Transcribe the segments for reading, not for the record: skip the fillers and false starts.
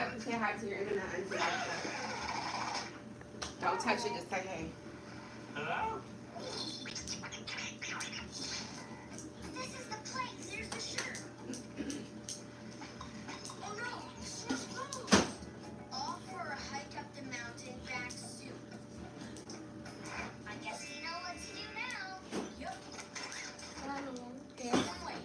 up and say hi to your internet auntie. Don't touch it, just say hey. Hello? This is the place. Here's the shirt. Oh no, she's closed. All for a hike up the mountain back soup. I guess you know what to do now. Yep. Wait.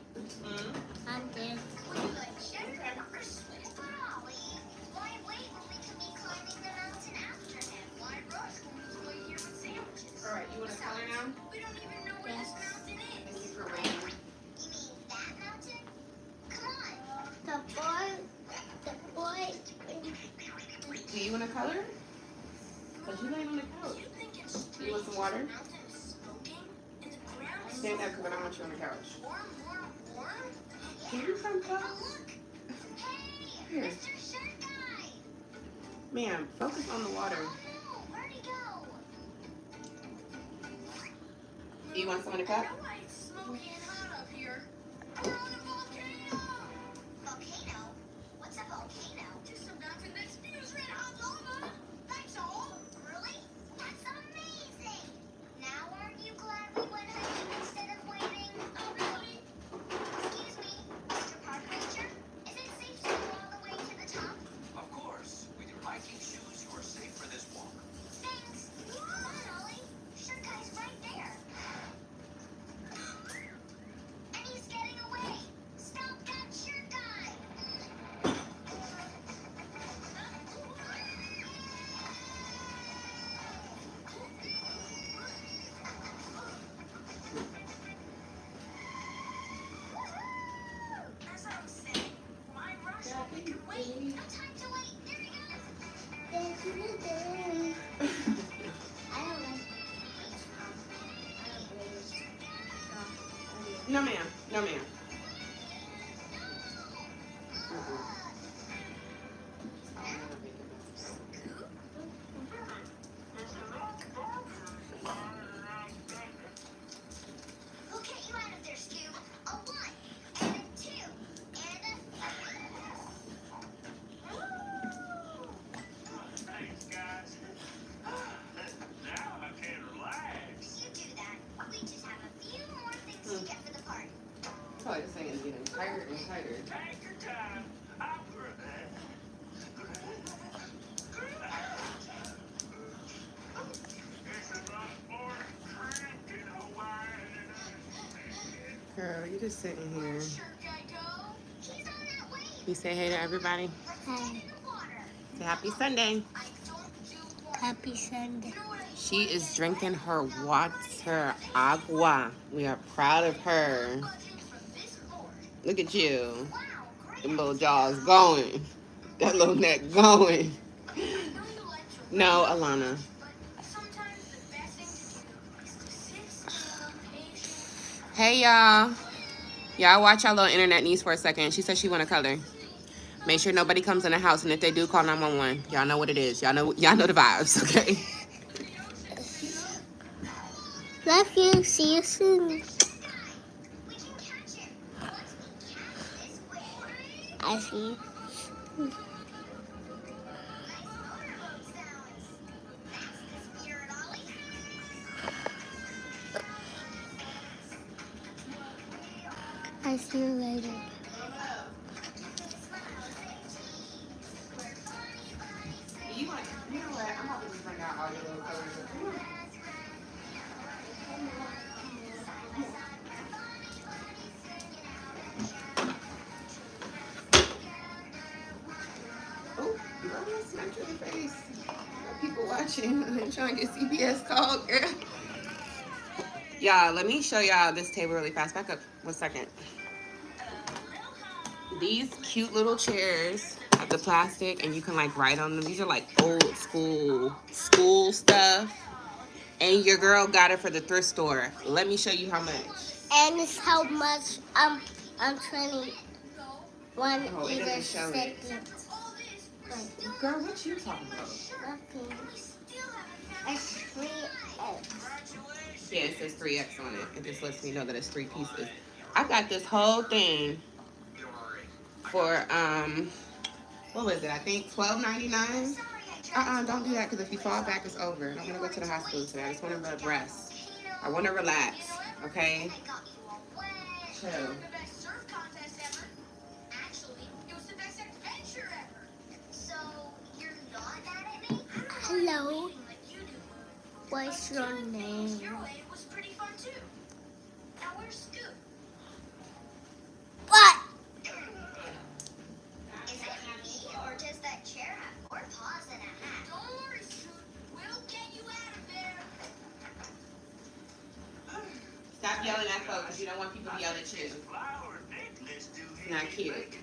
I'm there. Would you like sugar or sweet? But Ollie, why wait when we can be climbing the mountain after him? Why rush when we can wait here with sandwiches? All right, you want to color now? We don't even know where this mountain is. Thank you for waiting. You mean that mountain? Come on. The boy. Do you want to color? Because you laying on the couch. You think it's You strange want some water? the mountain is smoking and the ground is Stand up because I don't want you on the couch. warm? Can you come Oh, close? look. Hey, Here. Mr. Shirt Guy. Ma'am, focus on the water. Oh, no. Where'd he go? Do you want some in the I cup? know why it's smoky and hot up here. We're on a volcano. Volcano? What's a volcano? Just a mountain that spews red hot lava. That's all. Really? That's amazing. Now aren't you glad we went hiking instead of waiting? Oh, really? Excuse me, Mr. Park Ranger. Is it safe to go all the way to the top? Of course. With your hiking shoes, you are safe for this walk. Thanks. Come on, Ollie. Shirt Guy's right there. And he's getting away. Stop that Shirt Guy. As I was saying, why rush when we could wait? No time to wait. There he goes. I don't like. No, ma'am. No, ma'am. We'll get you out of there, Scoop. A 1 and a 2 and a 3. Thanks, guys. Now I can relax. You do that. We just have a few more things to get for the party. It's probably this thing is getting tighter and tighter. Take your time. I'll It's a lot more cramped in Hawaii. Girl, you just sitting here. Shirt Guy go. He's on that way. You say hey to everybody. Let's get in the water. Say happy Sunday. I don't do water. Happy Sunday. You know what I She is drinking her water, agua. We are proud of her. budget for this board? Look at you. Wow, great. Them little jaws going. That little neck going. I know you like to No, run, Alana. but sometimes the best thing to do is to sit still, patient. Hey, y'all. Y'all watch our little internet niece for a second. She said she want to color. Make sure nobody comes in the house, and if they do, call 911. Y'all know what it is. Y'all know the vibes, okay? Love you. See you soon. We can catch him. Once we catch this way. I see. Nice motorboat sounds. That's the spirit, Ollie. I see you later. You know what? I'm about to just bring out all your little colors. Oh, girl, I smacked you in the face. Got people watching. I'm trying to get CBS called, girl. Y'all, let me show y'all this table really fast. Back up 1 second. These cute little chairs have the plastic and you can like write on them. These are like old school stuff. And your girl got it for the thrift store. Let me show you how much. And it's how much I'm 21 Oh, it either doesn't show it. second. Girl, what you talking about? Nothing. It's 3X. Yeah, it says 3X on it. It just lets me know that it's 3 pieces. I got this whole thing for what what was it? I think $12.99. Don't do that because if you fall back, it's over. I don't want to go to the hospital today. I just want to rest. I want to relax. Okay. Chill. The best surf contest ever. Actually, it was the best adventure ever. So, you're not mad at me? Hello. Like you do. What's your name? Your way was pretty fun too. Now where's Scoop? What? Is it me or does that chair have more paws than a hat? Don't worry, Scoop. We'll get you out of there. Stop yelling at folks because you don't want people to yell at you. It's not cute.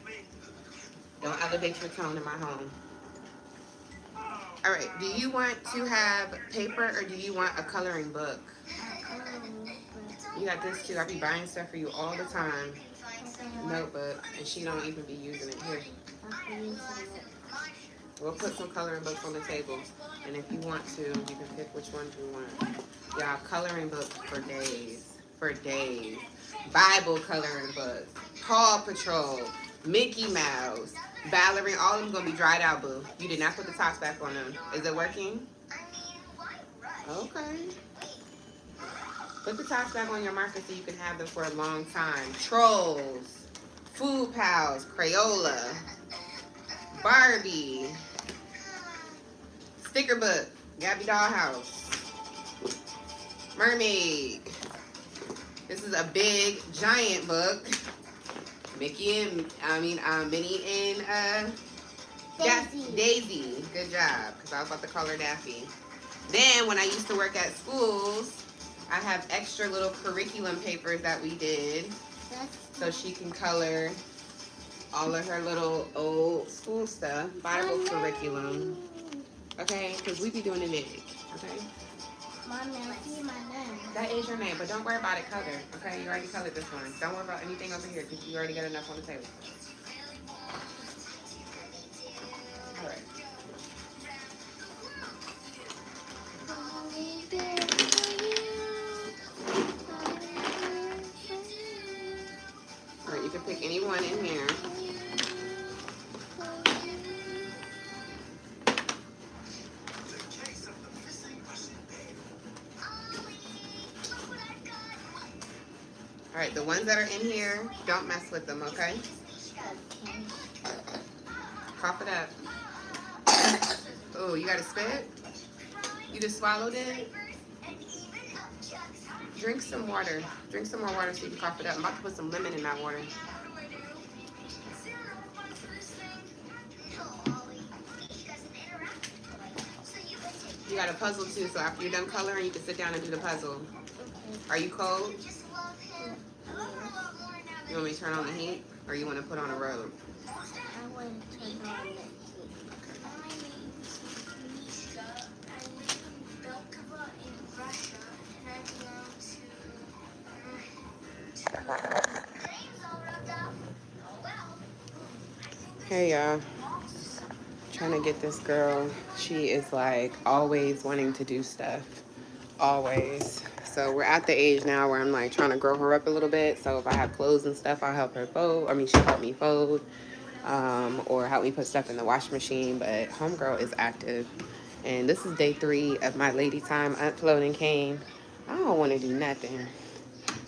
Don't elevate your tone in my home. All right. Do you want to have paper or do you want a coloring book? You got this too. I be buying stuff for you all the time. Notebook, and she don't even be using it. Here, we'll put some coloring books on the table, and if you want to, you can pick which ones you want. Y'all, coloring books for days, for days. Bible coloring books, Paw Patrol, Mickey Mouse, Ballerina. All of them gonna be dried out, boo. You did not put the tops back on them. Is it working? Okay. Put the tops back on your marker so you can have them for a long time. Trolls, Food Pals, Crayola, Barbie, Sticker Book, Gabby Dollhouse, Mermaid. This is a big, giant book. Minnie and Daisy. Good job, because I was about to call her Daffy. Then when I used to work at schools, I have extra little curriculum papers that we did so she can color all of her little old school stuff, Bible curriculum. Okay, because we be doing it big. Okay, that is your name, but don't worry about it. Color. Okay, you already colored this one. Don't worry about anything over here because you already got enough on the table. All right. All right, you can pick any one in here. All right, the ones that are in here, don't mess with them, okay? Cough it up. Oh, you got to spit? You just swallowed it? Drink some water. Drink some more water so you can cough it up. I'm about to put some lemon in that water. You got a puzzle too, so after you're done coloring, you can sit down and do the puzzle. Are you cold? You want me to turn on the heat, or you want to put on a robe? I want to turn on the heat. Hey y'all, trying to get this girl. She is like always wanting to do stuff, always. So we're at the age now where I'm like trying to grow her up a little bit. So if I have clothes and stuff, I'll help her fold. I mean, she'll help me fold, or help me put stuff in the washing machine. But homegirl is active, and this is day 3 of my lady time. Aunt Floating came. I don't want to do nothing.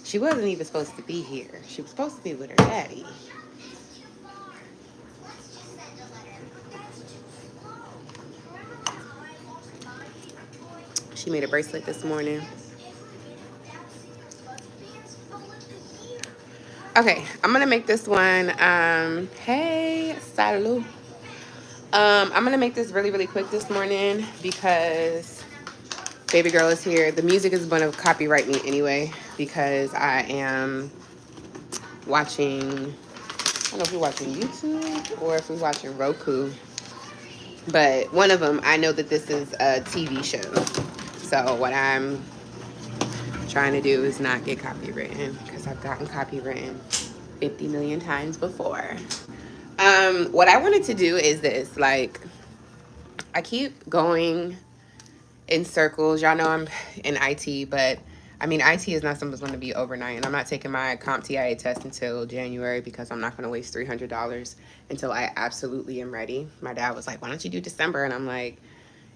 She wasn't even supposed to be here. She was supposed to be with her daddy. She made a bracelet this morning. Okay, I'm gonna make this one. Hey, salut. I'm gonna make this really, really quick this morning because baby girl is here. The music is gonna copyright me anyway because I am watching. I don't know if you're watching YouTube or if we're watching Roku, but one of them, I know that this is a TV show. So what I'm trying to do is not get copywritten because I've gotten copywritten 50 million times before. What I wanted to do is this, like, I keep going in circles. Y'all know I'm in IT, but I mean, IT is not something that's going to be overnight, and I'm not taking my CompTIA test until January because I'm not going to waste $300 until I absolutely am ready. My dad was like, "Why don't you do December?" And I'm like,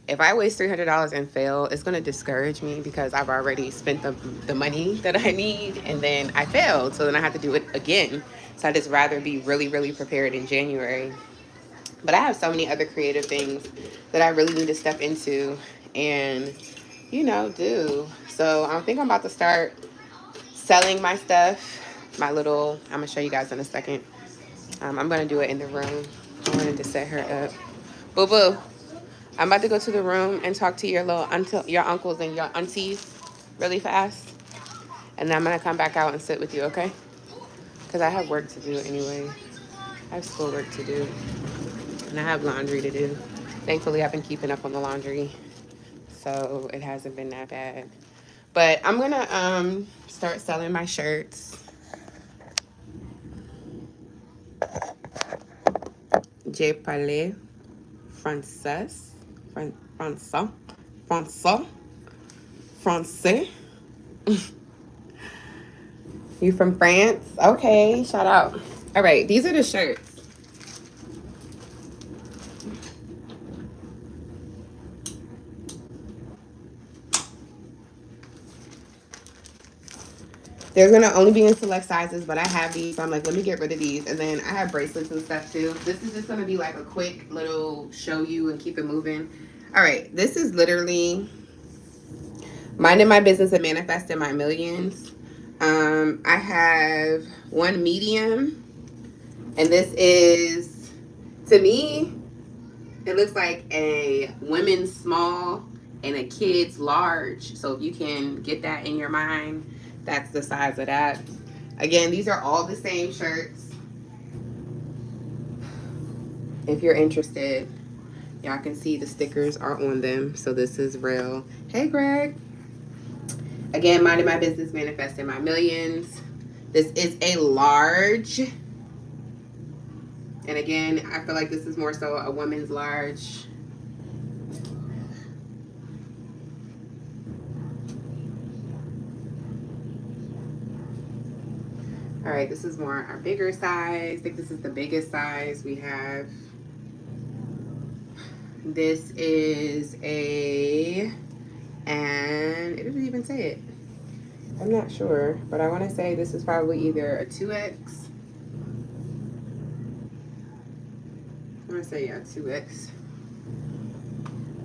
if I waste $300 and fail, it's going to discourage me because I've already spent the money that I need, and then I failed, so then I have to do it again. So I just rather be really, really prepared in January. But I have so many other creative things that I really need to step into and, do. So I think I'm about to start selling my stuff. I'm going to show you guys in a second. I'm going to do it in the room. I wanted to set her up. Boo boo. I'm about to go to the room and talk to your uncles and your aunties really fast. And then I'm going to come back out and sit with you, okay? Because I have work to do anyway. I have schoolwork to do. And I have laundry to do. Thankfully, I've been keeping up on the laundry. So it hasn't been that bad. But I'm going to start selling my shirts. Je parle français. Français. Français. Français. You from France? Okay, shout out. All right, these are the shirts. They're gonna only be in select sizes, but I have these, so I'm like, let me get rid of these. And then I have bracelets and stuff too. This is just gonna be like a quick little show you and keep it moving. All right, this is literally minding my business and manifesting my millions. I have one medium, and this is, to me, it looks like a women's small and a kid's large. So if you can get that in your mind, that's the size of that. Again, these are all the same shirts. If you're interested, y'all can see the stickers are on them. So this is real. Hey, Greg. Again, minding my business, manifesting my millions. This is a large. And again, I feel like this is more so a woman's large. All right, this is more our bigger size. I think this is the biggest size we have. This is and it doesn't even say it. I'm not sure, but I want to say this is probably either a 2X. I'm gonna say 2X.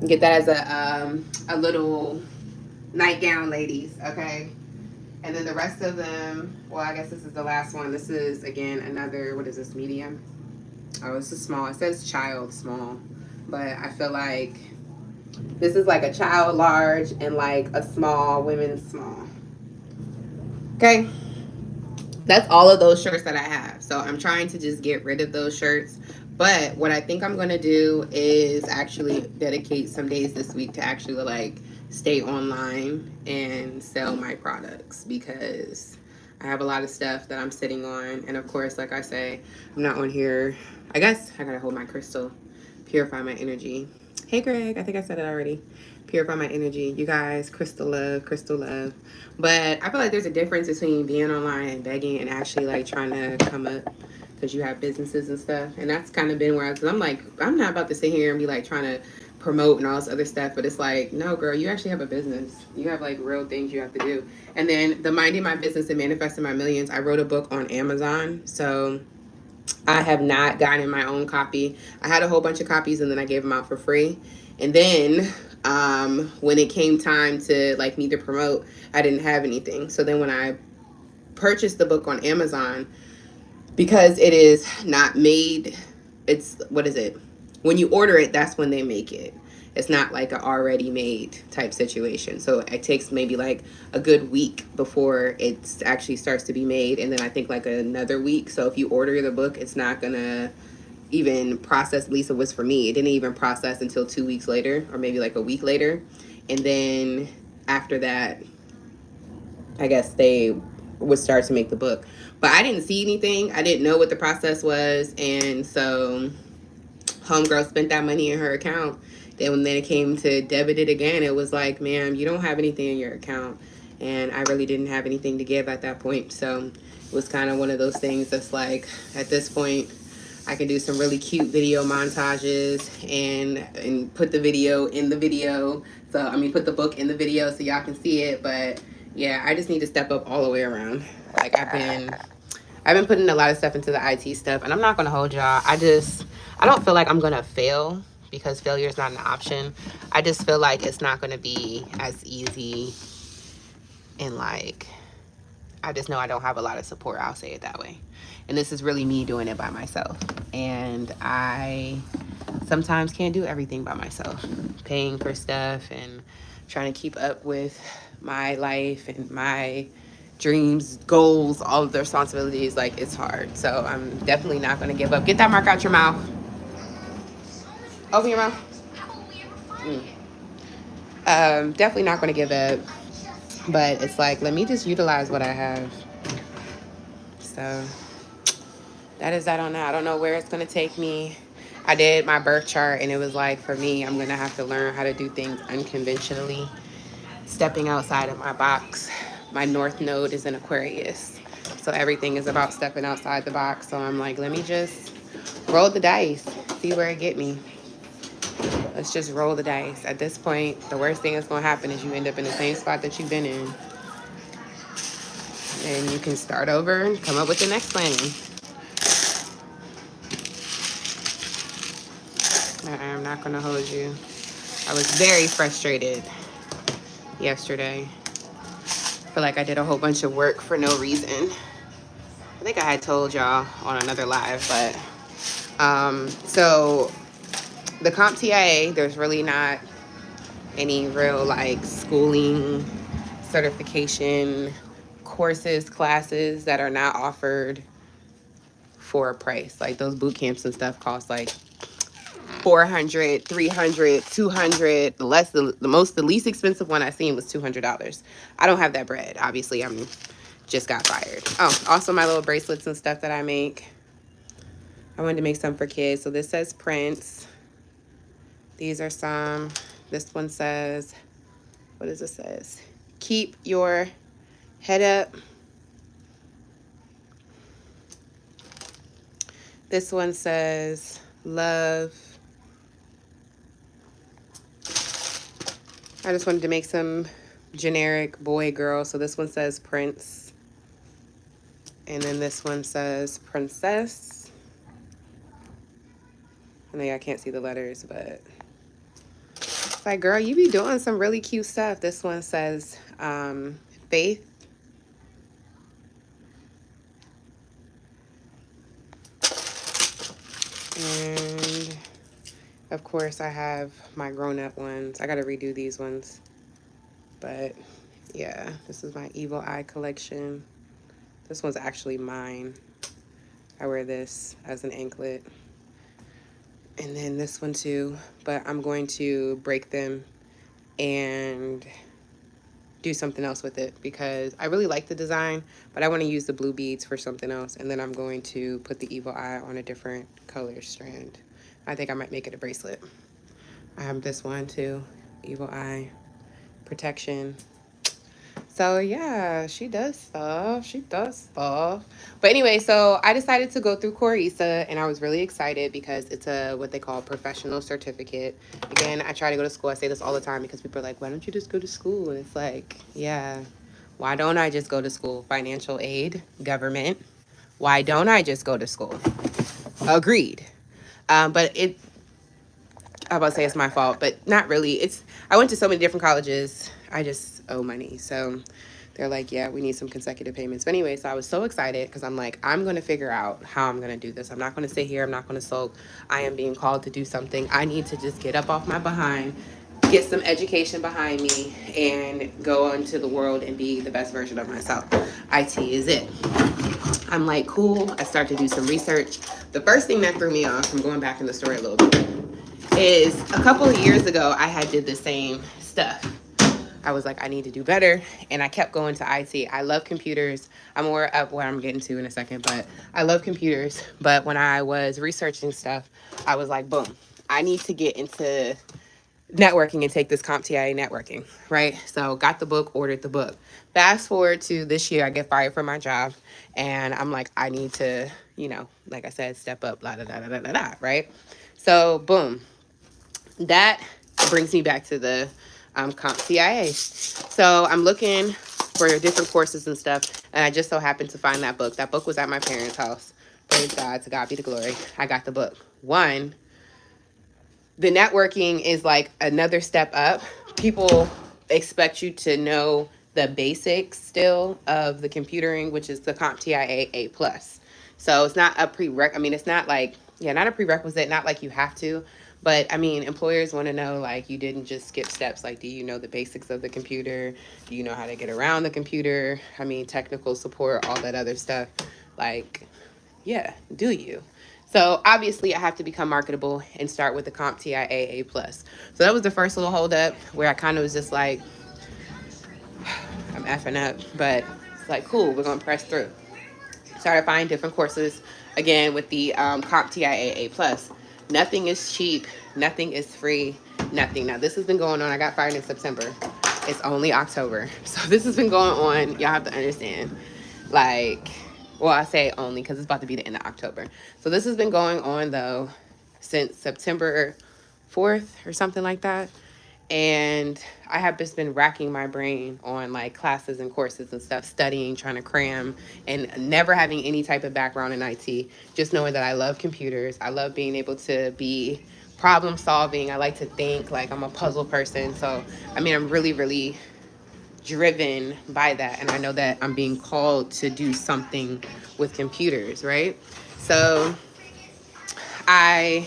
Get that as a little nightgown, ladies. Okay. And then the rest of them, well, I guess this is the last one. This is, again, another, what is this, medium? Oh, this is small. It says child small. But I feel like this is like a child large and like a small women's small. Okay? That's all of those shirts that I have. So I'm trying to just get rid of those shirts. But what I think I'm going to do is actually dedicate some days this week to actually like stay online and sell my products because I have a lot of stuff that I'm sitting on. And of course, like I say, I'm not on here. I guess I got to hold my crystal, purify my energy. Hey, Greg, I think I said it already. Purify my energy. You guys, crystal love, crystal love. But I feel like there's a difference between being online and begging and actually like trying to come up because you have businesses and stuff. And that's kind of been where I'm like, I'm not about to sit here and be like trying to promote and all this other stuff. But it's like, no, girl, you actually have a business. You have like real things you have to do. And then the minding my business and manifesting my millions, I wrote a book on Amazon. So I have not gotten my own copy. I had a whole bunch of copies and then I gave them out for free. And then when it came time to like me to promote, I didn't have anything. So then when I purchased the book on Amazon, because it is not made, it's, what is it? When you order it, that's when they make it. It's not like an already made type situation. So it takes maybe like a good week before it actually starts to be made. And then I think like another week. So if you order the book, it's not going to even process. At least it was for me. It didn't even process until 2 weeks later or maybe like a week later. And then after that, I guess they would start to make the book. But I didn't see anything. I didn't know what the process was. And so homegirl spent that money in her account. Then when it came to debit it again, it was like, ma'am, you don't have anything in your account. and I really didn't have anything to give at that point. So it was kind of one of those things that's like, at this point, I can do some really cute video montages and put the video in the video. So I mean, put the book in the video so y'all can see it. But yeah, I just need to step up all the way around. Like I've been putting a lot of stuff into the IT stuff, and I'm not gonna hold y'all. I don't feel like I'm gonna fail because failure is not an option. I just feel like it's not gonna be as easy, and like I just know I don't have a lot of support. I'll say it that way. And this is really me doing it by myself. And I sometimes can't do everything by myself. Paying for stuff and trying to keep up with my life and my dreams, goals, all of the responsibilities, like it's hard. So I'm definitely not going to give up. Get that mark out your mouth. Open your mouth. Definitely not going to give up. But it's like, let me just utilize what I have. So that is that on that. I don't know where it's going to take me. I did my birth chart, and it was like, for me, I'm going to have to learn how to do things unconventionally, stepping outside of my box. My North Node is in Aquarius. So everything is about stepping outside the box. So I'm like, let me just roll the dice, see where it get me. Let's just roll the dice. At this point, the worst thing that's going to happen is you end up in the same spot that you've been in. And you can start over and come up with the next plan. I'm not going to hold you. I was very frustrated yesterday. I feel like I did a whole bunch of work for no reason. I think I had told y'all on another live, but so the CompTIA, there's really not any real like schooling, certification, courses, classes that are not offered for a price. Like those boot camps and stuff cost like 400, 300, 200. The least expensive one I seen was $200. I don't have that bread. Obviously, I'm just got fired. Oh, also my little bracelets and stuff that I make. I wanted to make some for kids. So this says Prince. These are some. This one says, what does it says? Keep your head up. This one says love. I just wanted to make some generic boy girl. So this one says Prince. And then this one says Princess. I know I can't see the letters, but it's like, girl, you be doing some really cute stuff. This one says Faith. And of course I have my grown-up ones. I gotta redo these ones. But yeah, this is my Evil Eye collection. This one's actually mine. I wear this as an anklet. And then this one too. But I'm going to break them and do something else with it because I really like the design, but I want to use the blue beads for something else. And then I'm going to put the Evil Eye on a different color strand. I think I might make it a bracelet. I have this one too, Evil Eye protection. So yeah, she does stuff. She does stuff. But anyway, so I decided to go through Corisa, and I was really excited because it's a what they call professional certificate. Again, I try to go to school. I say this all the time because people are like, why don't you just go to school? And it's like, yeah, why don't I just go to school? Financial aid, government. Why don't I just go to school? Agreed. But I'm about to say it's my fault, but not really. I went to so many different colleges. I just owe money. So they're like, yeah, we need some consecutive payments. But anyway, so I was so excited because I'm like, I'm going to figure out how I'm going to do this. I'm not going to sit here. I'm not going to sulk. I am being called to do something. I need to just get up off my behind, get some education behind me, and go into the world and be the best version of myself. IT is it. I'm like, cool. I start to do some research. The first thing that threw me off, I'm going back in the story a little bit, is a couple of years ago, I had did the same stuff. I was like, I need to do better. And I kept going to IT. I love computers. I'm more up where I'm getting to in a second, but I love computers. But when I was researching stuff, I was like, boom, I need to get into networking and take this CompTIA networking, right? So got the book, ordered the book. Fast forward to this year, I get fired from my job, and I'm like, I need to, like I said, step up, blah, blah, blah, blah, blah, blah, right? So boom, that brings me back to the CompTIA. So I'm looking for different courses and stuff, and I just so happened to find that book. That book was at my parents' house. Praise God, to God be the glory. I got the book. One, the networking is like another step up. People expect you to know the basics still of the computering, which is the CompTIA A plus. So it's not a prereq. I mean, it's not like, yeah, not a prerequisite. Not like you have to, but I mean, employers want to know like you didn't just skip steps. Like, do you know the basics of the computer? Do you know how to get around the computer? I mean, technical support, all that other stuff. Like, yeah, do you? So obviously I have to become marketable and start with the CompTIA A plus. So that was the first little hold up where I kind of was just like, I'm effing up, but it's like, cool, we're gonna press through. Started finding different courses again with the CompTIA A plus. Nothing is cheap, nothing is free, nothing. Now this has been going on. I got fired in September. It's only October, so this has been going on. Y'all have to understand, like, well, I say only because it's about to be the end of October. So this has been going on though since September 4th or something like that. And I have just been racking my brain on like classes and courses and stuff, studying, trying to cram, and never having any type of background in IT. Just knowing that I love computers. I love being able to be problem solving. I like to think, like I'm a puzzle person. So, I mean, I'm really, really driven by that, and I know that I'm being called to do something with computers, right? So I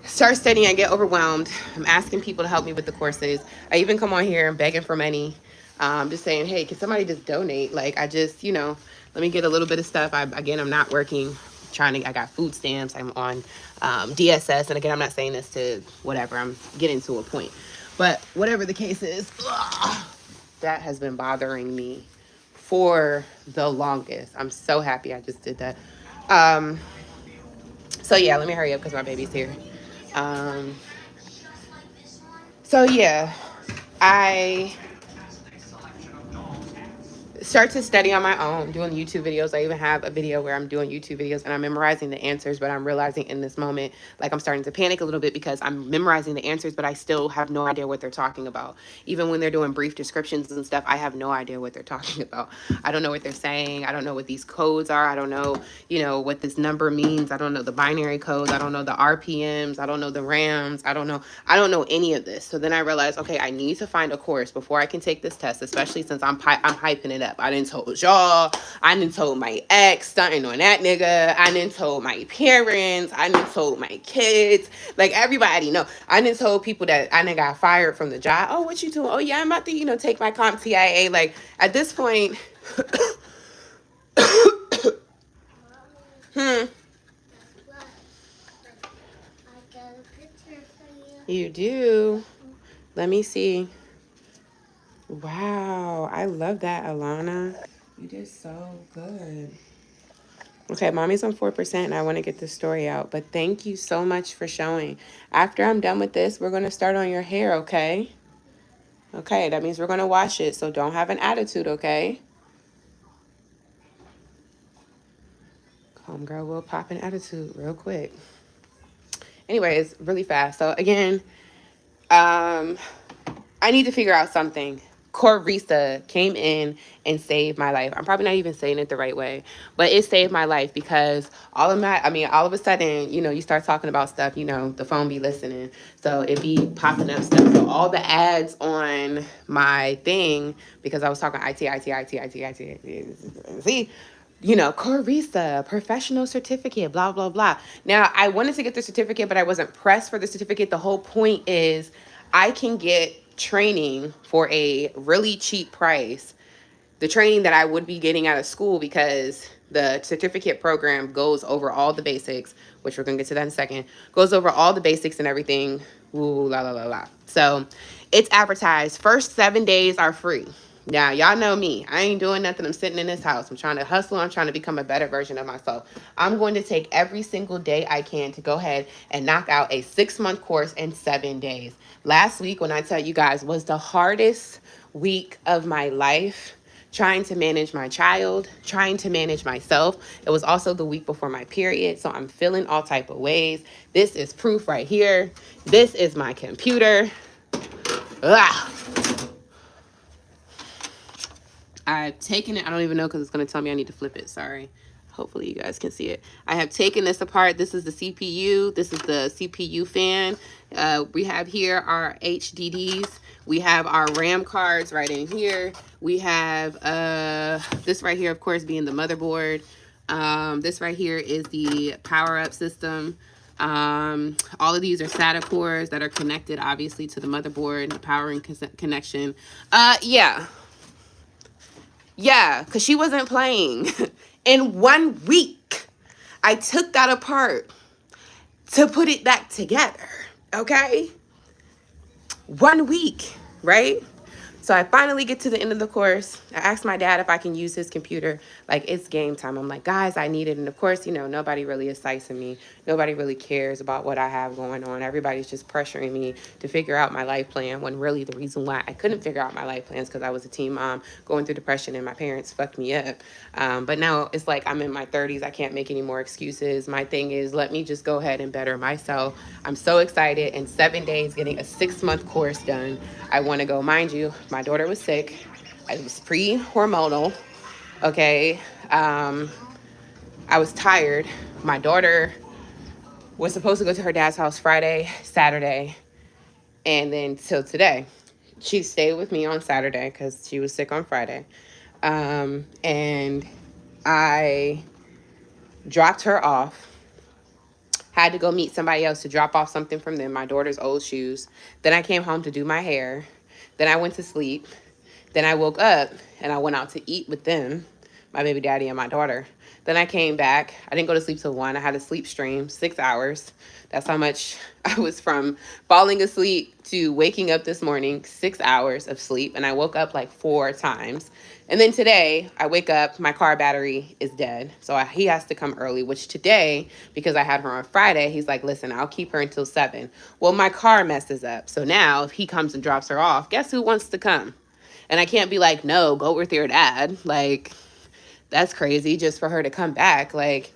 start studying. I get overwhelmed. I'm asking people to help me with the courses. I even come on here and begging for money, just saying, hey, can somebody just donate? Like, I just, let me get a little bit of stuff. I'm not working, I got food stamps. I'm on DSS, and again, I'm not saying this to whatever. I'm getting to a point. But whatever the case is, that has been bothering me for the longest. I'm so happy I just did that. Um, so yeah, let me hurry up because my baby's here. Um, so yeah, I start to study on my own, doing YouTube videos. I even have a video where I'm doing YouTube videos and I'm memorizing the answers, but I'm realizing in this moment, like I'm starting to panic a little bit because I'm memorizing the answers, but I still have no idea what they're talking about. Even when they're doing brief descriptions and stuff, I have no idea what they're talking about. I don't know what they're saying. I don't know what these codes are. I don't know, what this number means. I don't know the binary codes. I don't know the RPMs. I don't know the RAMs. I don't know any of this. So then I realized, okay, I need to find a course before I can take this test, especially since I'm hyping it up. I didn't told y'all. I didn't told my ex, stunting on that nigga. I didn't told my parents. I didn't told my kids. Like, everybody know. I didn't told people that I done got fired from the job. Oh, what you doing? Oh, yeah, I'm about to, take my CompTIA. Like, at this point, hmm, you do. Let me see. Wow, I love that, Alana. You did so good. Okay, mommy's on 4%, and I want to get this story out. But thank you so much for showing. After I'm done with this, we're going to start on your hair, okay? Okay, that means we're going to wash it, so don't have an attitude, okay? Homegirl will pop an attitude real quick. Anyways, really fast. So, again, I need to figure out something. Corisa came in and saved my life. I'm probably not even saying it the right way, but it saved my life because all of a sudden, you start talking about stuff, the phone be listening. So it be popping up stuff. So all the ads on my thing, because I was talking IT. See, Corisa, professional certificate, blah, blah, blah. Now, I wanted to get the certificate, but I wasn't pressed for the certificate. The whole point is I can get training for a really cheap price, the training that I would be getting out of school, because the certificate program goes over all the basics, which we're going to get to that in a second, goes over all the basics and everything. Ooh, la, la, la, la. So it's advertised. First 7 days are free. Now, y'all know me. I ain't doing nothing. I'm sitting in this house. I'm trying to hustle. I'm trying to become a better version of myself. I'm going to take every single day I can to go ahead and knock out a 6-month course in 7 days. Last week, when I tell you guys, was the hardest week of my life. Trying to manage my child, trying to manage myself. It was also the week before my period, so I'm feeling all type of ways. This is proof right here. This is my computer. Ugh. I've taken it. I don't even know because it's going to tell me I need to flip it. Sorry. Hopefully you guys can see it. I have taken this apart. This is the CPU. This is the CPU fan. We have here our HDDs. We have our RAM cards right in here. We have this right here, of course, being the motherboard. This right here is the power up system. All of these are SATA cores that are connected, obviously, to the motherboard, the powering connection. Yeah, because she wasn't playing. In 1 week, I took that apart to put it back together. Okay? 1 week, right? So I finally get to the end of the course. I asked my dad if I can use his computer. Like, it's game time. I'm like, guys, I need it. And of course, you know, nobody really is sizing me. Nobody really cares about what I have going on. Everybody's just pressuring me to figure out my life plan, when really the reason why I couldn't figure out my life plans because I was a teen mom going through depression and my parents fucked me up. But now it's like I'm in my 30s. I can't make any more excuses. My thing is, let me just go ahead and better myself. I'm so excited. In 7 days, getting a 6-month course done. I want to go. Mind you, my daughter was sick. I was pre-hormonal. Okay. I was tired. My daughter was supposed to go to her dad's house Friday, Saturday, and then till today. She stayed with me on Saturday because she was sick on Friday. And I dropped her off. Had to go meet somebody else to drop off something from them, my daughter's old shoes. Then I came home to do my hair. Then I went to sleep. Then I woke up and I went out to eat with them, my baby daddy and my daughter. Then I came back. I didn't go to sleep till 1. I had a sleep stream, 6 hours. That's how much I was from falling asleep to waking up this morning, 6 hours of sleep. And I woke up like 4 times. And then today I wake up, my car battery is dead. So he has to come early, which today, because I had her on Friday, he's like, listen, I'll keep her until 7. Well, my car messes up. So now if he comes and drops her off, guess who wants to come? And I can't be like, no, go with your dad. Like, that's crazy just for her to come back. Like,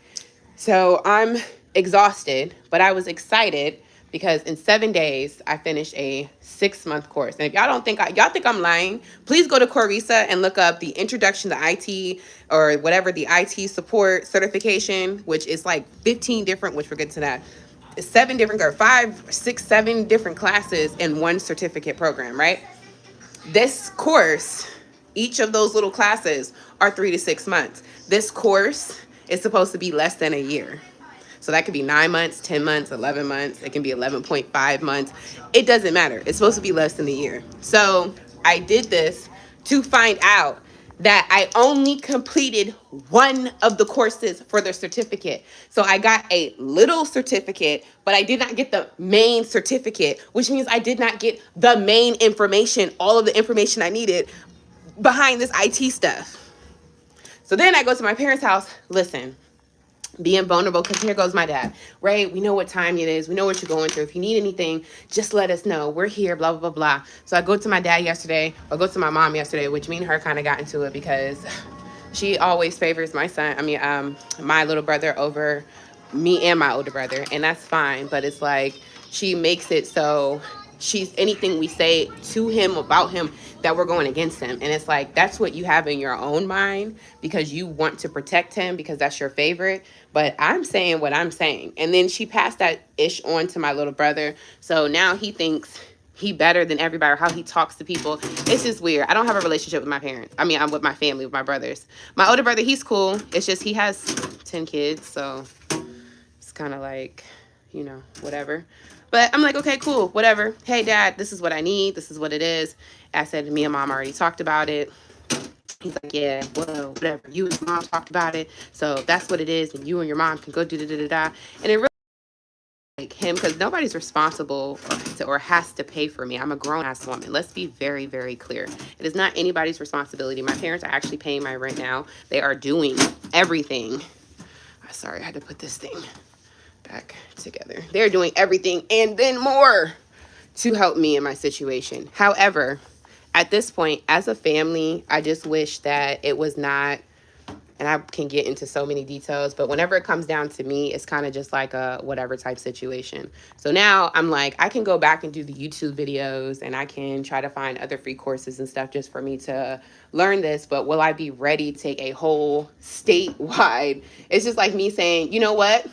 so I'm exhausted, but I was excited because in 7 days, I finished a 6-month course. And if y'all don't think, y'all think I'm lying, please go to Corisa and look up the introduction to IT or whatever, the IT support certification, which is like 15 different, which we'll get to that. 7 different, or 5, 6, 7 different classes in one certificate program, right? This course, each of those little classes are 3 to 6 months. This course is supposed to be less than a year. So that could be 9 months, 10 months, 11 months. It can be 11.5 months. It doesn't matter. It's supposed to be less than a year. So I did this to find out that I only completed one of the courses for the certificate. So I got a little certificate, but I did not get the main certificate, which means I did not get the main information, all of the information I needed behind this IT stuff. So then I go to my parents' house. Listen, being vulnerable, because here goes my dad. Ray, we know what time it is. We know what you're going through. If you need anything, just let us know. We're here, blah, blah, blah, blah. So I go to my dad yesterday, or go to my mom yesterday, which me and her kind of got into it because she always favors my little brother over me and my older brother. And that's fine. But it's like, she makes it so she's anything we say to him about him that we're going against him. And it's like, that's what you have in your own mind because you want to protect him because that's your favorite. But I'm saying what I'm saying. And then she passed that ish on to my little brother. So now he thinks he better than everybody, or how he talks to people. It's just weird. I don't have a relationship with my parents. I mean, I'm with my family, with my brothers. My older brother, he's cool. It's just he has 10 kids. So it's kind of like, you know, whatever. But I'm like, okay, cool, whatever. Hey, Dad, this is what I need. This is what it is. I said, me and Mom already talked about it. He's like, yeah, well, whatever. You and Mom talked about it. So that's what it is. And you and your mom can go do da-da-da-da. And it really him, because nobody's responsible or has to pay for me. I'm a grown ass woman. Let's be very, very clear. It is not anybody's responsibility. My parents are actually paying my rent now. They are doing everything. Sorry, I had to put this thing back together. They're doing everything and then more to help me in my situation. However, at this point, as a family, I just wish that it was not, and I can get into so many details, but whenever it comes down to me, it's kind of just like a whatever type situation. So now I'm like, I can go back and do the YouTube videos and I can try to find other free courses and stuff just for me to learn this. But will I be ready to take a whole statewide? It's just like me saying, you know what?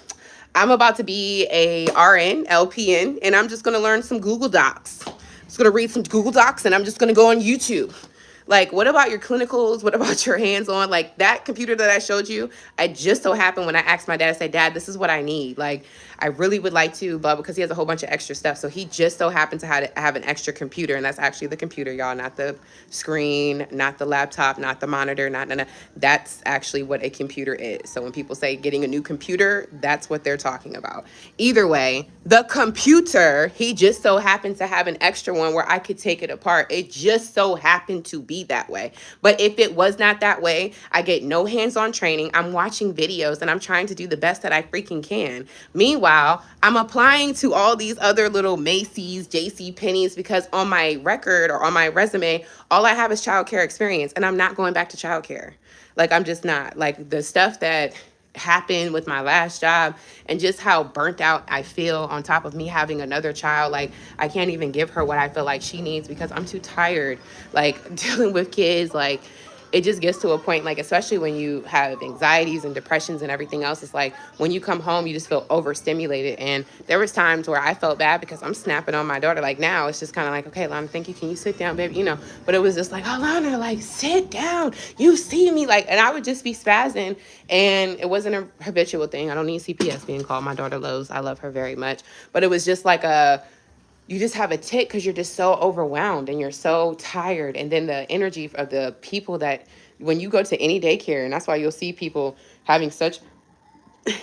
I'm about to be a RN, LPN, and I'm just going to learn some Google Docs. I'm just going to read some Google Docs and I'm just going to go on YouTube. Like, what about your clinicals? What about your hands-on? Like, that computer that I showed you, I just so happened when I asked my dad, I said, Dad, this is what I need. Like, I really would like to, but because he has a whole bunch of extra stuff. So he just so happened to have an extra computer, and that's actually the computer, y'all, not the screen, not the laptop, not the monitor, not. That's actually what a computer is. So when people say getting a new computer, that's what they're talking about. Either way, the computer, he just so happened to have an extra one where I could take it apart. It just so happened to be that way. But if it was not that way, I get no hands-on training. I'm watching videos and I'm trying to do the best that I freaking can. Meanwhile, I'm applying to all these other little Macy's, JC Penney's, because on my record or on my resume, all I have is childcare experience, and I'm not going back to childcare. Like, I'm just not. Like, the stuff that happened with my last job and just how burnt out I feel on top of me having another child. Like, I can't even give her what I feel like she needs because I'm too tired. Like, dealing with kids, like, it just gets to a point, like, especially when you have anxieties and depressions and everything else, it's like when you come home, you just feel overstimulated. And there was times where I felt bad because I'm snapping on my daughter. Like, now it's just kind of like, okay, Lana, thank you. Can you sit down, baby? You know, but it was just like, oh, Lana, like, sit down. You see me, like, and I would just be spazzing. And it wasn't a habitual thing. I don't need CPS being called. My daughter loves, I love her very much. But it was just like you just have a tick because you're just so overwhelmed and you're so tired. And then the energy of the people that, when you go to any daycare, and that's why you'll see people having such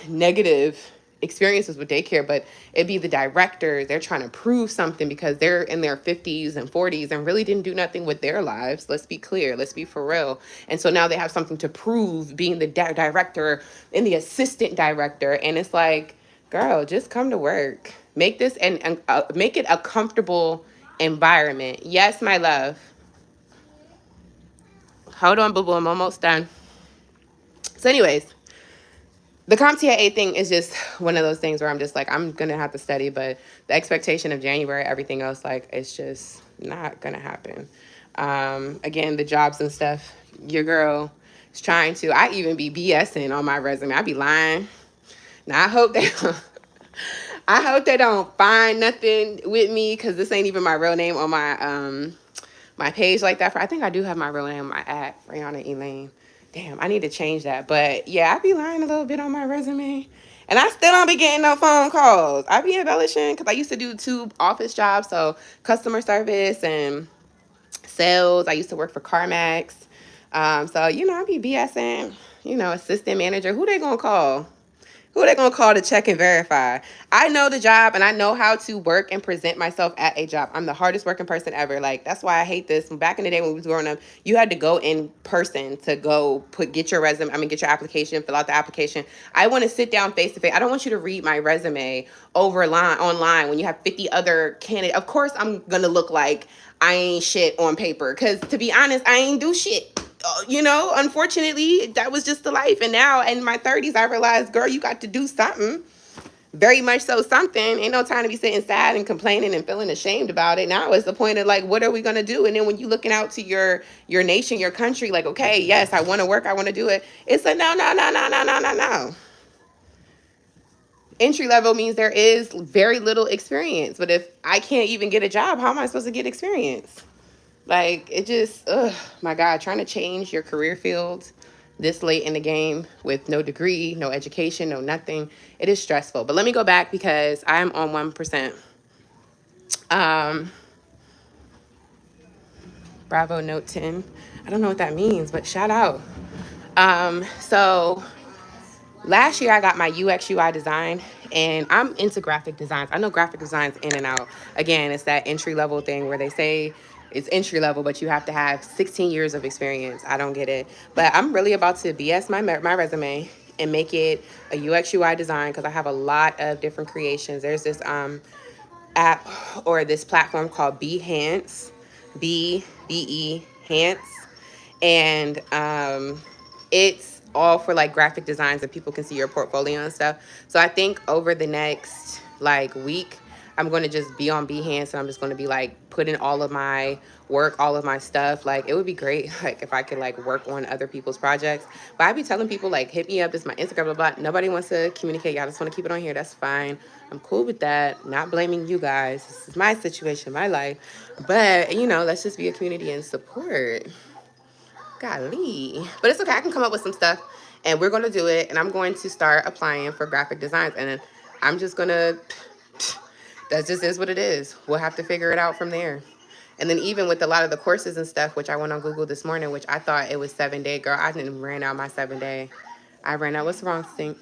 negative experiences with daycare, but it'd be the director. They're trying to prove something because they're in their 50s and 40s and really didn't do nothing with their lives. Let's be clear. Let's be for real. And so now they have something to prove, being the director and the assistant director. And it's like, girl, just come to work. Make this and make it a comfortable environment. Yes, my love. Hold on, boo boo. I'm almost done. So, anyways, the CompTIA thing is just one of those things where I'm just like, I'm going to have to study, but the expectation of January, everything else, like, it's just not going to happen. Again, the jobs and stuff, your girl is trying to, I even be BSing on my resume. I be lying. Now, I hope they don't find nothing with me because this ain't even my real name on my page like that. I think I do have my real name on my app, Rayahh Elaine. Damn, I need to change that. But yeah, I be lying a little bit on my resume. And I still don't be getting no phone calls. I be embellishing because I used to do 2 office jobs. So customer service and sales. I used to work for CarMax. So, you know, I be BSing, you know, assistant manager. Who they going to call? Who are they going to call to check and verify? I know the job and I know how to work and present myself at a job. I'm the hardest working person ever. Like, that's why I hate this. Back in the day when we was growing up, you had to go in person to go get your resume. Get your application, fill out the application. I want to sit down face to face. I don't want you to read my resume online when you have 50 other candidates. Of course, I'm going to look like I ain't shit on paper. Because to be honest, I ain't do shit. You know, unfortunately, that was just the life. And now in my 30s, I realized, girl, you got to do something. Very much so something. Ain't no time to be sitting sad and complaining and feeling ashamed about it. Now it's the point of like, what are we going to do? And then when you're looking out to your nation, your country, like, okay, yes, I want to work. I want to do it. It's like, no. Entry level means there is very little experience. But if I can't even get a job, how am I supposed to get experience? Like, it just, my God, trying to change your career field this late in the game with no degree, no education, no nothing. It is stressful. But let me go back because I'm on 1%. Bravo, note 10. I don't know what that means, but shout out. So Last year I got my UX UI design, and I'm into graphic designs. I know graphic designs in and out. Again, it's that entry level thing where they say it's entry level, but you have to have 16 years of experience. I don't get it. But I'm really about to BS my resume and make it a UX UI design because I have a lot of different creations. There's this app or this platform called Behance, B Hance, and it's all for like graphic designs and people can see your portfolio and stuff. So I think over the next like week, I'm going to just be on Behance and I'm just going to be like putting all of my work, all of my stuff. Like it would be great like if I could like work on other people's projects. But I'd be telling people like hit me up, this is my Instagram, blah blah. Nobody wants to communicate. Y'all just want to keep it on here. That's fine. I'm cool with that. Not blaming you guys. This is my situation, my life. But you know, let's just be a community and support. Golly. But it's okay. I can come up with some stuff and we're going to do it. And I'm going to start applying for graphic designs. And then I'm just going to, that just is what it is. We'll have to figure it out from there. And then even with a lot of the courses and stuff, which I went on Google this morning, which I thought it was 7 day. Girl, I didn't ran out my 7 day. I ran out. What's wrong, Stink?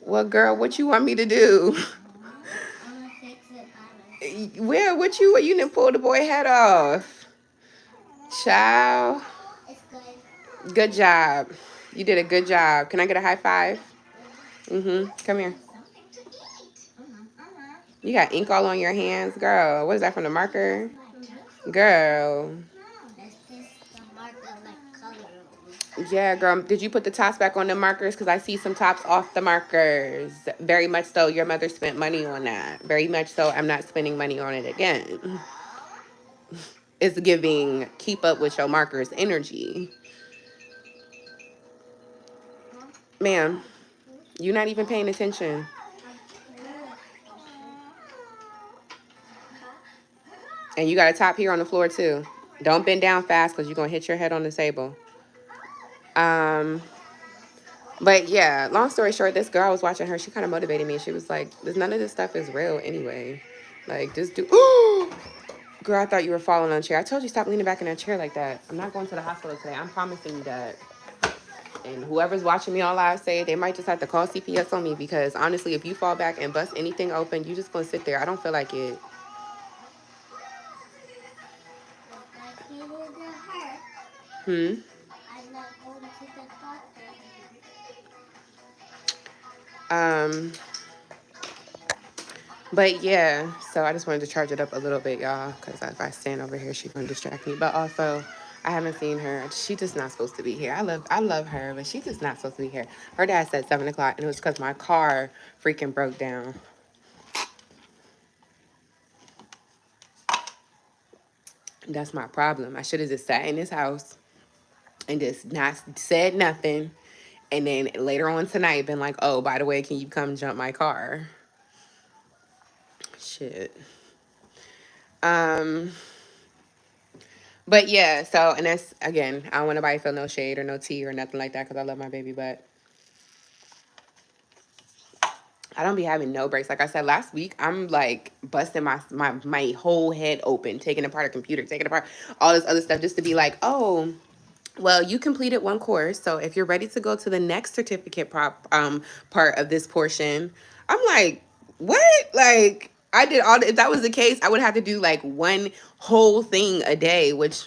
Well, girl, what you want me to do? I'm gonna fix it by myself. Where, what you didn't pull the boy head off? Child. It's good. Good job. You did a good job. Can I get a high five? Come here. Something to eat. You got ink all on your hands, girl. What is that from the marker? Mm-hmm. Girl. That's just the marker like color. Yeah, girl. Did you put the tops back on the markers? Because I see some tops off the markers. Very much so. Your mother spent money on that. Very much so. I'm not spending money on it again. It's giving keep up with your markers energy. Ma'am, you're not even paying attention. And you got a top here on the floor too. Don't bend down fast because you're going to hit your head on the table. Um, but yeah, long story short, this girl I was watching her, she kind of motivated me. She was like, none of this stuff is real anyway. Like, just do. Girl, I thought you were falling on a chair. I told you stop leaning back in that chair like that. I'm not going to the hospital today. I'm promising you that. And whoever's watching me on live say they might just have to call CPS on me because honestly, if you fall back and bust anything open, you just gonna sit there. I don't feel like it. My feet is hurt. Hmm. I'm not going to the doctor. Um. But yeah, so I just wanted to charge it up a little bit, y'all, because if I stand over here, she's gonna distract me. But also, I haven't seen her. She just not supposed to be here. I love her, but she's just not supposed to be here. Her dad said 7 o'clock, and it was because my car freaking broke down. That's my problem. I should have just sat in this house and just not said nothing. And then later on tonight, been like, oh, by the way, can you come jump my car? Shit. Um, but yeah, so, and that's, again, I don't want nobody to feel no shade or no tea or nothing like that because I love my baby, but I don't be having no breaks. Like I said last week, I'm like busting my whole head open, taking apart a computer, taking apart all this other stuff just to be like, oh, well, you completed one course, so if you're ready to go to the next certificate part of this portion, I'm like, what? Like I did all. If that was the case, I would have to do like one whole thing a day, which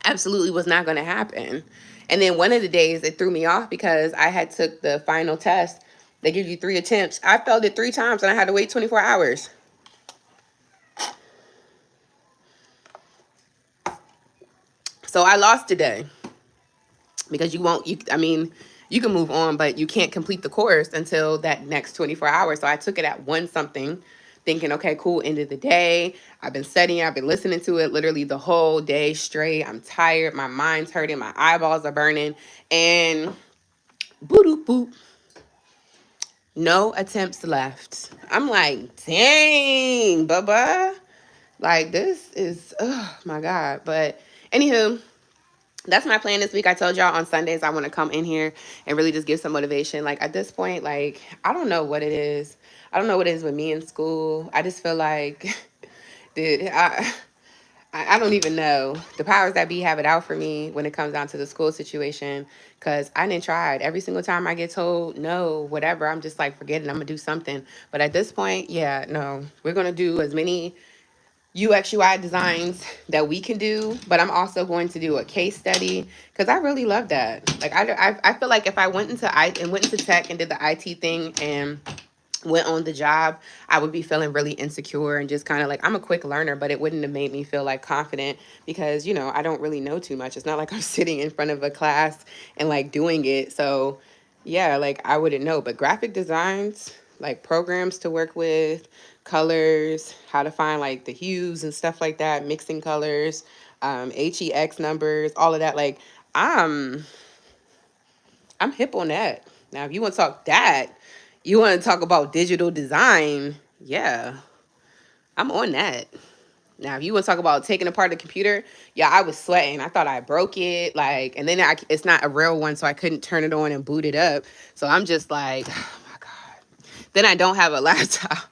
absolutely was not going to happen. And then one of the days it threw me off because I had took the final test. They give you 3 attempts. I failed it 3 times and I had to wait 24 hours. So I lost today. Because you won't you I mean you can move on but you can't complete the course until that next 24 hours. So I took it at 1 something thinking, okay, cool, end of the day. I've been studying, I've been listening to it literally the whole day straight. I'm tired, my mind's hurting, my eyeballs are burning, and boop boop boop, no attempts left. I'm like, dang, bubba, like this is, oh my god. But anywho, that's my plan this week. I told y'all on Sundays I want to come in here and really just give some motivation. Like at this point, like I don't know what it is. I don't know what it is with me in school. I just feel like, dude, I don't even know. The powers that be have it out for me when it comes down to the school situation because I didn't try it. Every single time I get told no, whatever, I'm just like, forget it. I'm going to do something. But at this point, yeah, no. We're going to do as many UX UI designs that we can do, but I'm also going to do a case study because I really love that. Like I feel like if I went into tech and did the IT thing and went on the job, I would be feeling really insecure and just kind of like, I'm a quick learner, but it wouldn't have made me feel like confident because, I don't really know too much. It's not like I'm sitting in front of a class and like doing it. So, yeah, like I wouldn't know. But graphic designs, like programs to work with, colors, how to find like the hues and stuff like that, mixing colors, HEX numbers, all of that. Like, I'm I'm hip on that. Now, if you want to talk that, you want to talk about digital design, yeah, I'm on that. Now, if you want to talk about taking apart the computer, yeah, I was sweating. I thought I broke it, like, and then it's not a real one, so I couldn't turn it on and boot it up. So I'm just like, oh my god. Then I don't have a laptop.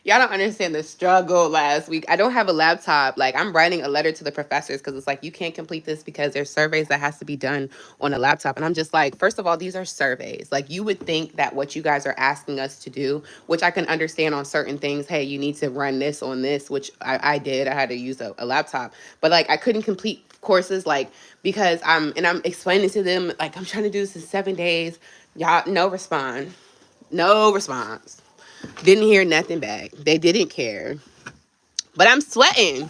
Y'all don't understand the struggle last week. I don't have a laptop. Like, I'm writing a letter to the professors because it's like, you can't complete this because there's surveys that has to be done on a laptop. And I'm just like, first of all, these are surveys. Like, you would think that what you guys are asking us to do, which I can understand on certain things, hey, you need to run this on this, which I did. I had to use a laptop. But, like, I couldn't complete courses, like, because I'm explaining to them, like, I'm trying to do this in 7 days. Y'all, no response. No response. Didn't hear nothing back. They didn't care. But I'm sweating.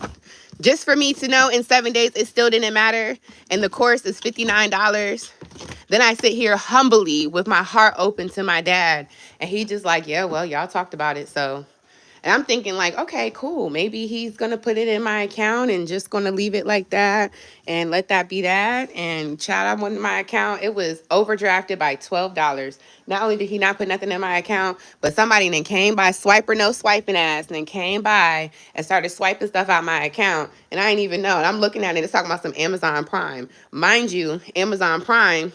Just for me to know in 7 days it still didn't matter. And the course is $59. Then I sit here humbly with my heart open to my dad. And he just like, yeah, well, y'all talked about it. So, and I'm thinking like, okay, cool. Maybe he's going to put it in my account and just going to leave it like that and let that be that. And child, I went in my account. It was overdrafted by $12. Not only did he not put nothing in my account, but somebody then came by, swiper no swiping ass, and then came by and started swiping stuff out my account. And I didn't even know. And I'm looking at it. It's talking about some Amazon Prime. Mind you, Amazon Prime,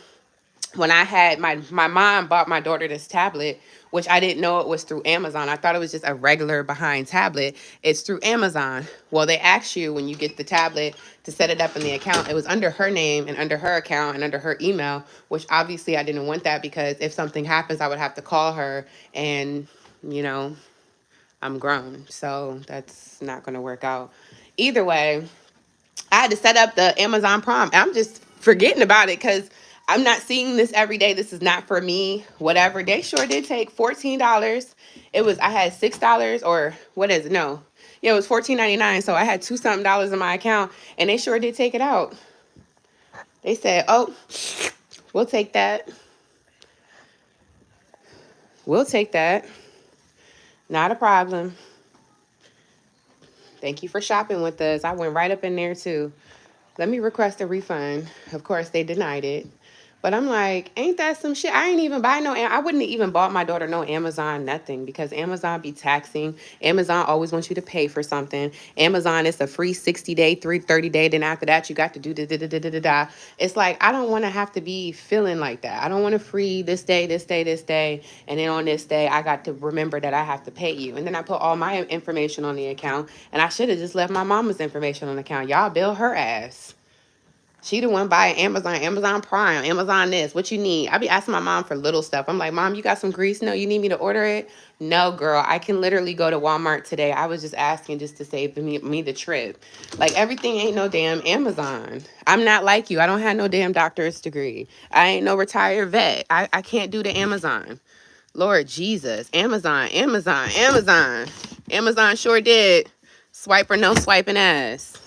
when I had my mom bought my daughter this tablet, which I didn't know it was through Amazon. I thought it was just a regular behind tablet. It's through Amazon. Well, they ask you when you get the tablet to set it up in the account. It was under her name and under her account and under her email, which obviously I didn't want that because if something happens, I would have to call her and, you know, I'm grown. So that's not going to work out. Either way, I had to set up the Amazon Prime. I'm just forgetting about it because I'm not seeing this every day. This is not for me. Whatever. They sure did take $14. I had $6 or what is it? No. Yeah, it was $14.99. So I had two something dollars in my account and they sure did take it out. They said, oh, we'll take that. We'll take that. Not a problem. Thank you for shopping with us. I went right up in there too. Let me request a refund. Of course, they denied it. But I'm like, ain't that some shit? I ain't even buy no, I wouldn't have even bought my daughter no Amazon, nothing, because Amazon be taxing. Amazon always wants you to pay for something. Amazon is a free 60-day, 30-day. Then after that, you got to do da da da da da da da. It's like, I don't want to have to be feeling like that. I don't want to free this day, this day, this day. And then on this day, I got to remember that I have to pay you. And then I put all my information on the account. And I should have just left my mama's information on the account. Y'all bill her ass. She the one buying Amazon Prime, Amazon this. What you need? I be asking my mom for little stuff. I'm like, Mom, you got some grease? No, you need me to order it? No, girl. I can literally go to Walmart today. I was just asking just to save me the trip. Like, everything ain't no damn Amazon. I'm not like you. I don't have no damn doctor's degree. I ain't no retired vet. I can't do the Amazon. Lord Jesus. Amazon, Amazon, Amazon. Amazon sure did. Swipe or no swiping ass.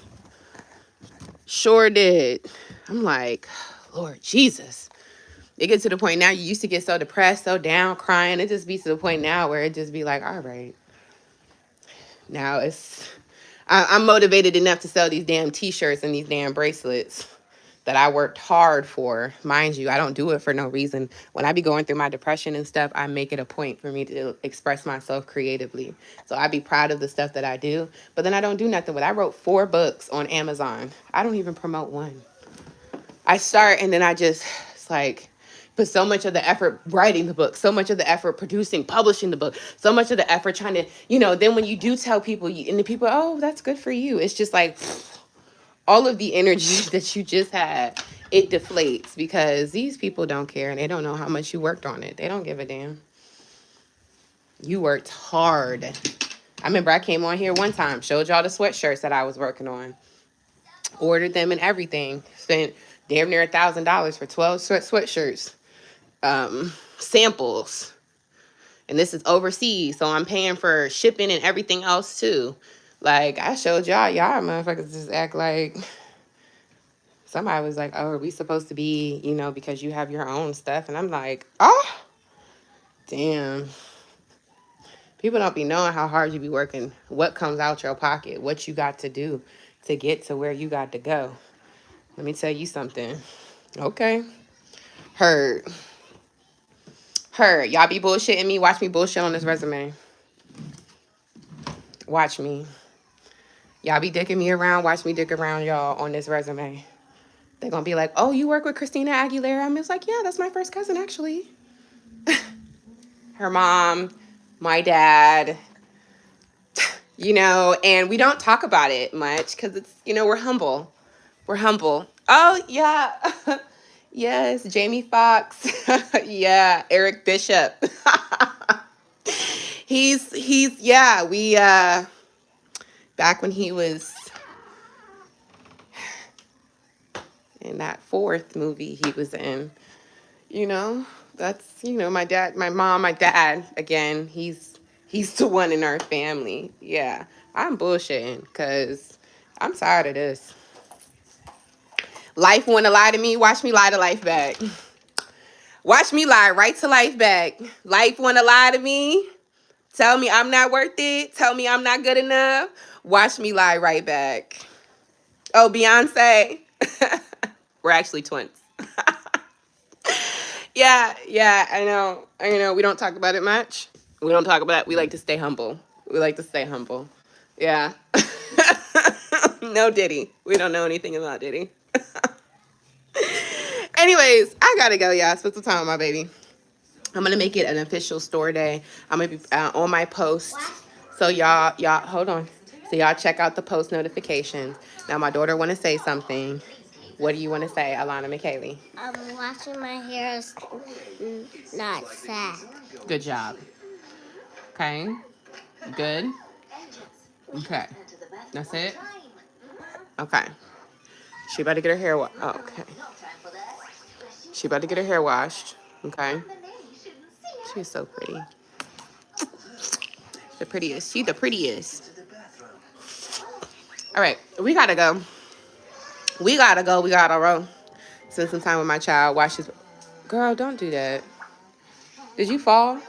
Sure did. I'm like, Lord Jesus. It gets to the point now, you used to get so depressed, so down, crying. It just be to the point now where it just be like, all right. Now I'm motivated enough to sell these damn t-shirts and these damn bracelets that I worked hard for. Mind you, I don't do it for no reason. When I be going through my depression and stuff, I make it a point for me to express myself creatively. So I be proud of the stuff that I do, but then I don't do nothing with it. I wrote 4 books on Amazon. I don't even promote one. I start and then it's like, put so much of the effort writing the book, so much of the effort producing, publishing the book, so much of the effort trying to, then when you do tell people, and the people, oh, that's good for you. It's just like, all of the energy that you just had, it deflates because these people don't care and they don't know how much you worked on it. They don't give a damn. You worked hard. I remember I came on here one time, showed y'all the sweatshirts that I was working on, ordered them and everything, spent damn near $1,000 for 12 sweatshirts, samples. And this is overseas, so I'm paying for shipping and everything else too. Like, I showed y'all motherfuckers just act like, somebody was like, oh, are we supposed to be, because you have your own stuff? And I'm like, oh, damn. People don't be knowing how hard you be working, what comes out your pocket, what you got to do to get to where you got to go. Let me tell you something. Okay. Heard. Heard. Y'all be bullshitting me. Watch me bullshit on this resume. Watch me. Y'all be dicking me around. Watch me dick around y'all on this resume. They're going to be like, oh, you work with Christina Aguilera? I'm just like, yeah, that's my first cousin, actually. Her mom, my dad, and we don't talk about it much because it's, we're humble. We're humble. Oh, yeah. Yes, Jamie Foxx. Yeah, Eric Bishop. Yeah, back when he was in that fourth movie he was in, that's, my mom, my dad, again, he's the one in our family. Yeah, I'm bullshitting because I'm tired of this. Life want to lie to me. Watch me lie to life back. Watch me lie right to life back. Life want to lie to me. Tell me I'm not worth it. Tell me I'm not good enough. Watch me lie right back. Oh, Beyonce. We're actually twins. Yeah, I know. We don't talk about it much. We don't talk about it. We like to stay humble. Yeah. No Diddy. We don't know anything about Diddy. Anyways, I gotta go, y'all. Spend some time with my baby. I'm gonna make it an official store day. I'm gonna be on my post. So y'all, hold on. So y'all check out the post notifications. Now my daughter wanna say something. What do you want to say, Alana McKaylee? Washing my hair is not sad. Good job. Okay. Good. Okay. That's it? Okay. She about to get her hair washed. Oh, okay. She about to get her hair washed. Okay. She's so pretty. The prettiest. She the prettiest. All right. We gotta go. We gotta roll. Spend some time with my child. Watch this. Girl, don't do that. Did you fall?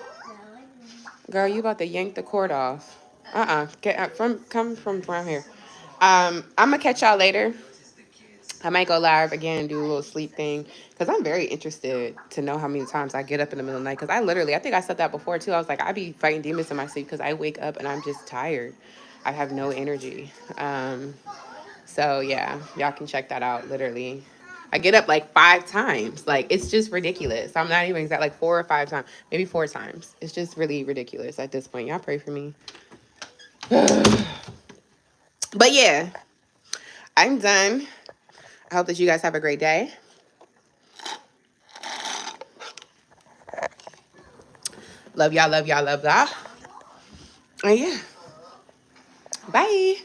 Girl, you about to yank the cord off. Come from around here. I'm gonna catch y'all later. I might go live again and do a little sleep thing because I'm very interested to know how many times I get up in the middle of the night. Because I think I said that before too. I was like, I be fighting demons in my sleep because I wake up and I'm just tired. I have no energy. So yeah, y'all can check that out. Literally, I get up like 5 times. Like, it's just ridiculous. I'm not even exact, like 4 or 5 times, maybe 4 times. It's just really ridiculous at this point. Y'all pray for me. But yeah, I'm done. I hope that you guys have a great day. Love y'all, love y'all, love y'all. And yeah, bye.